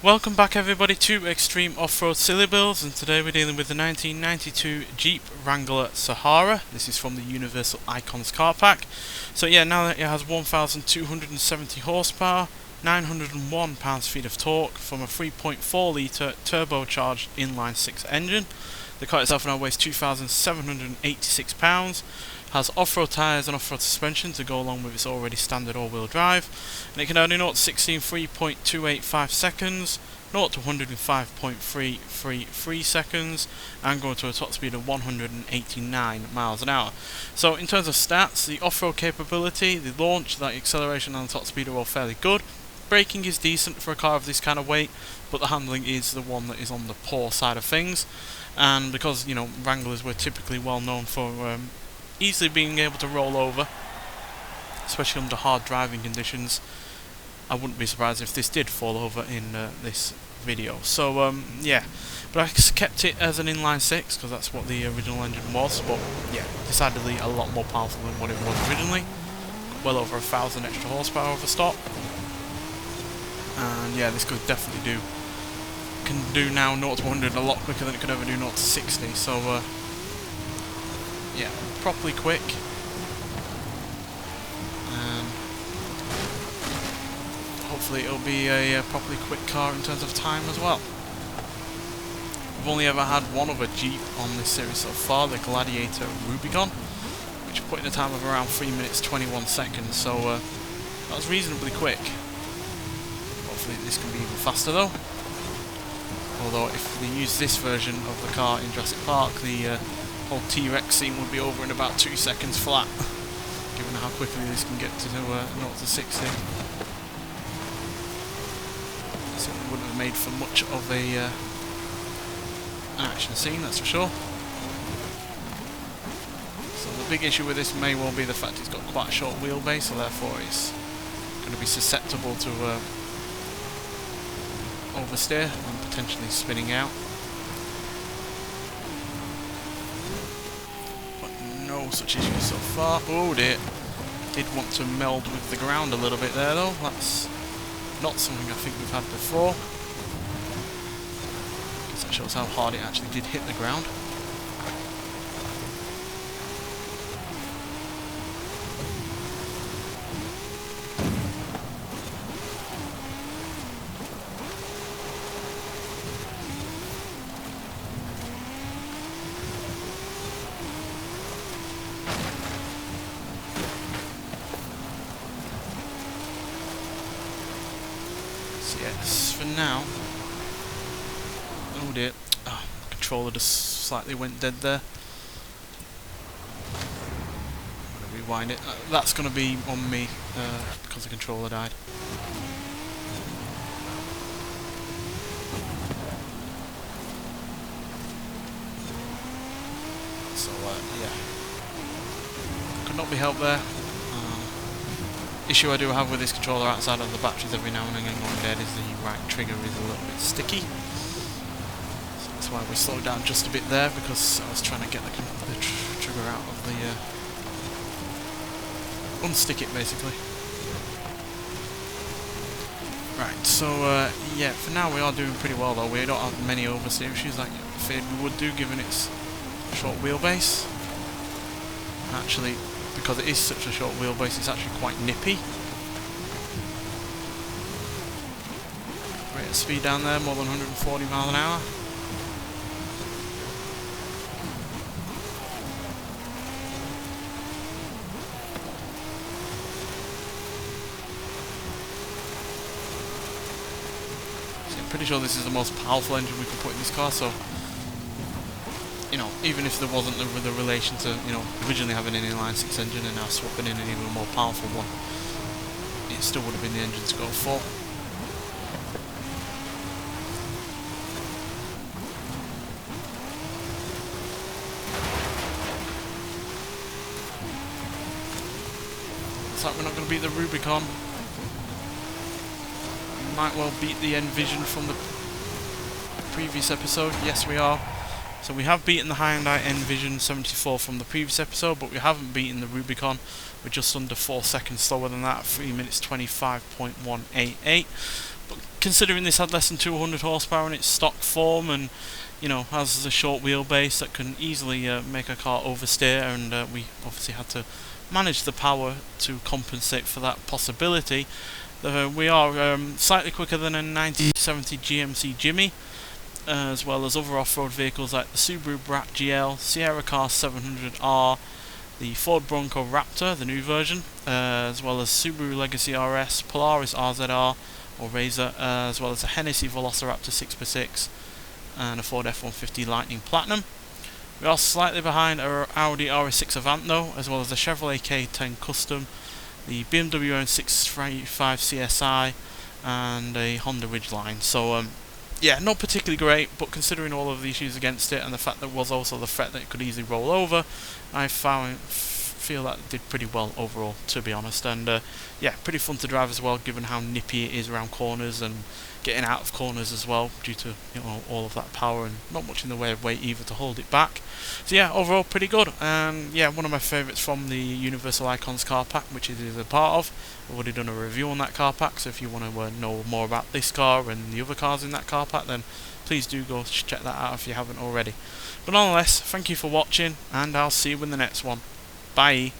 Welcome back everybody to Extreme Off-Road Silly Builds, and today we're dealing with the 1992 Jeep Wrangler Sahara. This is from the Universal Icons car pack. So yeah, now that it has 1,270 horsepower, 901 pounds-feet of torque from a 3.4 litre turbocharged inline-6 engine. The car itself now weighs 2,786 pounds, has off-road tyres and off-road suspension to go along with its already standard all-wheel drive, and it can only 0 to 60 in 3.285 seconds, 0 to 105.333 seconds, and go to a top speed of 189 miles an hour. So in terms of stats, the off-road capability, the launch, the acceleration and the top speed are all fairly good. Braking is decent for a car of this kind of weight, but the handling is the one that is on the poor side of things. And because, you know, Wranglers were typically well known for easily being able to roll over, especially under hard driving conditions, I wouldn't be surprised if this did fall over in this video. So yeah, but I kept it as an inline 6 because that's what the original engine was, but yeah, decidedly a lot more powerful than what it was originally. Got well over 1,000 extra horsepower over stop, and yeah, this could definitely can do now 0 to 100 a lot quicker than it could ever do 0 to 60. So yeah, properly quick, and hopefully it'll be a properly quick car in terms of time as well. We've only ever had one other Jeep on this series so far, the Gladiator Rubicon, which put in a time of around 3 minutes 21 seconds, so that was reasonably quick. Hopefully this can be even faster though. Although if they use this version of the car in Jurassic Park, the whole T-Rex scene would be over in about 2 seconds flat, given how quickly this can get to 0 to 60. So it wouldn't have made for much of an action scene, that's for sure. So the big issue with this may well be the fact it's got quite a short wheelbase, so therefore it's going to be susceptible to oversteer and potentially spinning out. But no such issues so far. Oh dear, did want to meld with the ground a little bit there though. That's not something I think we've had before. I guess that shows how hard it actually did hit the ground. Yes, for now. Oh dear. Oh, the controller just slightly went dead there. I'm going to rewind it. That's going to be on me because the controller died. So yeah, could not be helped there. Issue I do have with this controller outside of the batteries every now and again going dead is the right trigger is a little bit sticky. So that's why we slowed down just a bit there, because I was trying to get the trigger out of the unstick it basically. Right, so yeah, for now we are doing pretty well though. We don't have many oversteer issues like I feared we would do given its short wheelbase. Actually, because it is such a short wheelbase, it's actually quite nippy. Rate of speed down there, more than 140 miles an hour. So I'm pretty sure this is the most powerful engine we can put in this car, so you know, even if there wasn't the relation to, you know, originally having an inline 6 engine and now swapping in an even more powerful one, it still would have been the engine to go for. Looks like we're not going to beat the Rubicon. We might well beat the Envision from the previous episode. Yes, we are. So we have beaten the Hyundai Envision 74 from the previous episode, but we haven't beaten the Rubicon. We're just under 4 seconds slower than that, 3 minutes 25.188. But considering this had less than 200 horsepower in its stock form, and has a short wheelbase that can easily make a car oversteer, and we obviously had to manage the power to compensate for that possibility. We are slightly quicker than a 1970 GMC Jimmy, as well as other off-road vehicles like the Subaru Brat GL, Sierra Car 700R, the Ford Bronco Raptor, the new version, as well as Subaru Legacy RS, Polaris RZR or Razor, as well as a Hennessy Velociraptor 6x6 and a Ford F-150 Lightning Platinum. We are slightly behind our Audi RS6 Avant though, as well as the Chevrolet K10 Custom, the BMW M635 CSI and a Honda Ridgeline. So yeah, not particularly great, but considering all of the issues against it and the fact that was also the threat that it could easily roll over, I feel that it did pretty well overall, to be honest. And yeah, pretty fun to drive as well, given how nippy it is around corners and getting out of corners as well, due to all of that power and not much in the way of weight either to hold it back. So yeah, overall pretty good. And yeah, one of my favourites from the Universal Icons car pack, which it is a part of. I've already done a review on that car pack, so if you want to know more about this car and the other cars in that car pack, then please do go check that out if you haven't already. But nonetheless, thank you for watching, and I'll see you in the next one. Bye.